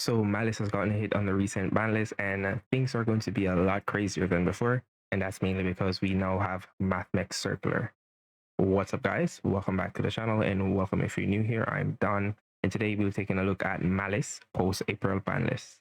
So Malice has gotten a hit on the recent ban list, and things are going to be a lot crazier than before. And that's mainly because we now have Mathmech Circular. What's up, guys? Welcome back to the channel, and welcome if you're new here. I'm Don, and today we're taking a look at Maliss post-April ban list.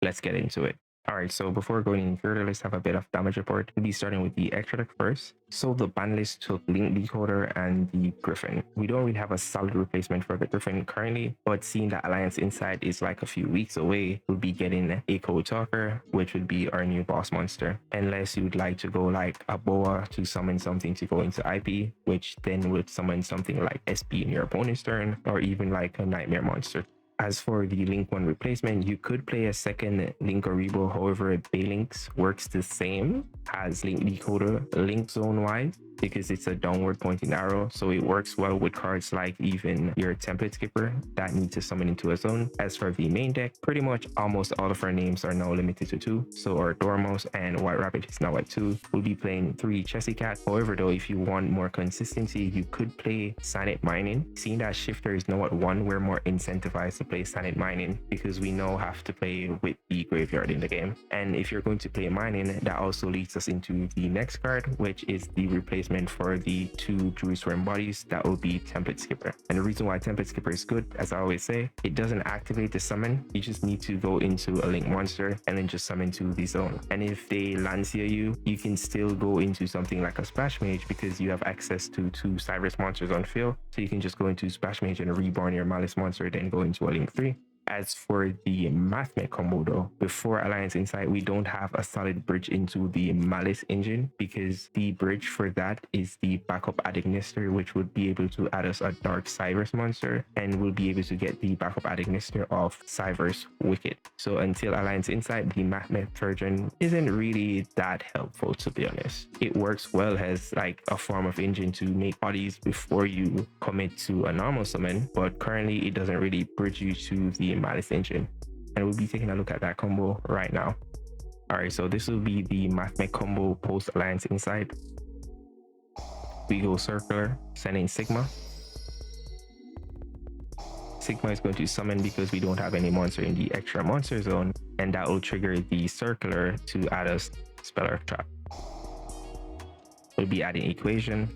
Let's get into it. Alright, so before going any further, let's have a bit of damage report. We'll be starting with the extra deck first. So the ban list took Link Decoder and the Griffin. We don't really have a solid replacement for the Griffin currently, but seeing that Alliance Inside is like a few weeks away, we'll be getting Echo Talker, which would be our new boss monster. Unless you'd like to go like a Boa to summon something to go into IP, which then would summon something like SP in your opponent's turn, or even like a Nightmare monster. As for the Link 1 replacement, you could play a second Link Oribo, however, Baylinks works the same as Link Decoder Link Zone wise, because it's a downward pointing arrow, so it works well with cards like even your Template Skipper that need to summon into a zone. As for the main deck, pretty much almost all of our names are now limited to 2, so our Dormouse and White Rabbit is now at 2. We'll be playing 3 Chessy Cat. However though, if you want more consistency, you could play Sanit Mining. Seeing that Shifter is now at 1, we're more incentivized to play Sanit Mining because we now have to play with the graveyard in the game. And if you're going to play Mining, that also leads us into the next card, which is the replacement for the 2 Jerusalem bodies. That will be Template Skipper. And the reason why Template Skipper is good, as I always say, it doesn't activate the summon. You just need to go into a Link monster and then just summon to the zone. And if they Lancia you, you can still go into something like a Splash Mage because you have access to 2 Cyrus monsters on field. So you can just go into Splash Mage and reborn your Malice monster, then go into a Link 3. As for the Mathmech combo though, before Alliance Insight, we don't have a solid bridge into the Malice engine because the bridge for that is the backup Adignister, which would be able to add us a Dark Cyrus monster, and we'll be able to get the backup Adignister of Cyverse Wicked. So until Alliance Insight, the Mathmech version isn't really that helpful, to be honest. It works well as like a form of engine to make bodies before you commit to a normal summon, but currently it doesn't really bridge you to the Malice engine, and we'll be taking a look at that combo right now. All right, so this will be the Mathmech combo post Alliance Inside. We go Circular, send in Sigma. Sigma is going to summon because we don't have any monster in the extra monster zone, and that will trigger the Circular to add us Spell Earth Trap. We'll be adding Equation.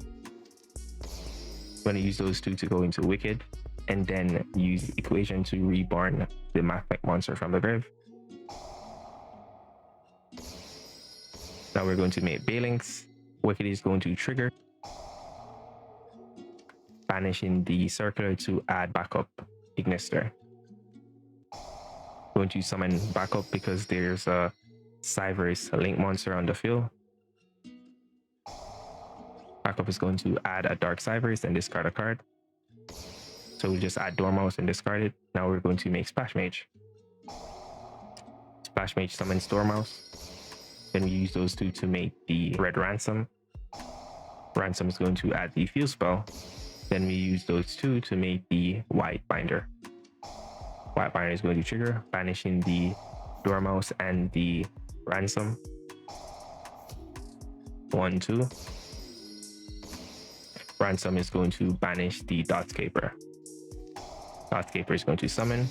We're going to use those 2 to go into Wicked, and then use Equation to reborn the Mathmech monster from the grave. Now we're going to make Baylinks. Wicked is going to trigger, banishing the Circular to add backup Ignister. Going to summon backup because there's a Cyverse Link monster on the field. Backup is going to add a Dark Cyverse and discard a card. So we'll just add Dormouse and discard it. Now we're going to make Splash Mage. Splash Mage summons Dormouse. Then we use those 2 to make the red Ransom. Ransom is going to add the Field Spell. Then we use those 2 to make the White Binder. White Binder is going to trigger, banishing the Dormouse and the Ransom. 1, 2. Ransom is going to banish the Dotscaper. Dotscaper is going to summon.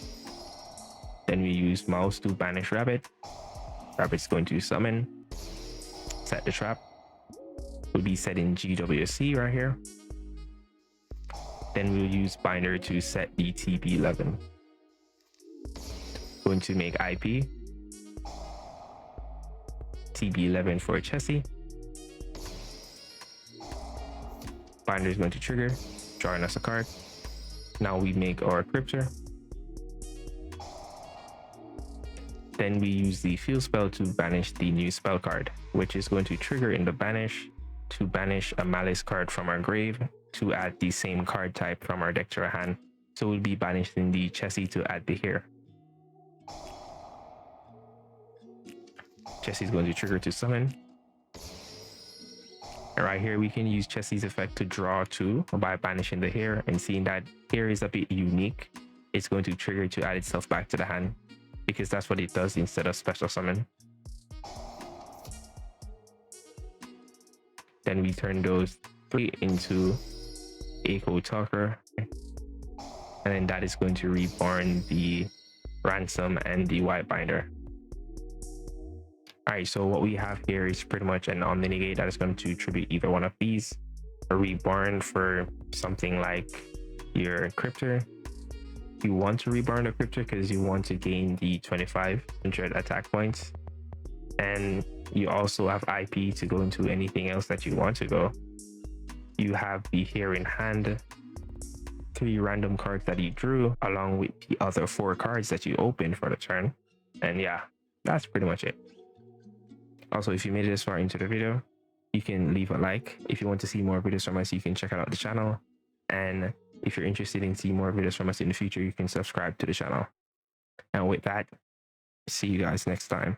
Then we use Mouse to banish Rabbit. Rabbit's going to summon. Set the trap. We'll be setting GWC right here. Then we'll use Binder to set the TP11. Going to make IP. TP11 for Chessy. Binder is going to trigger, drawing us a card. Now we make our Cryptor. Then we use the Field Spell to banish the new spell card, which is going to trigger in the banish to banish a Malice card from our grave to add the same card type from our deck to our hand. So we'll be banishing the Chessy to add the here. Chessy is going to trigger to summon. And right here, we can use Chessy's effect to draw 2 by banishing the hair, and seeing that hair is a bit unique, it's going to trigger to add itself back to the hand because that's what it does instead of special summon. Then we turn those 3 into Echo Talker, and then that is going to reborn the ransom, and the white binder. All right, so what we have here is pretty much an omni-negate that is going to tribute either one of these. A reborn for something like your encryptor. You want to reborn the encryptor because you want to gain the 2500 attack points. And you also have IP to go into anything else that you want to go. You have the here in hand, 3 random cards that you drew, along with the other 4 cards that you opened for the turn. And yeah, that's pretty much it. Also, if you made it this far into the video, you can leave a like. If you want to see more videos from us, you can check out the channel. And if you're interested in seeing more videos from us in the future, you can subscribe to the channel. And with that, see you guys next time.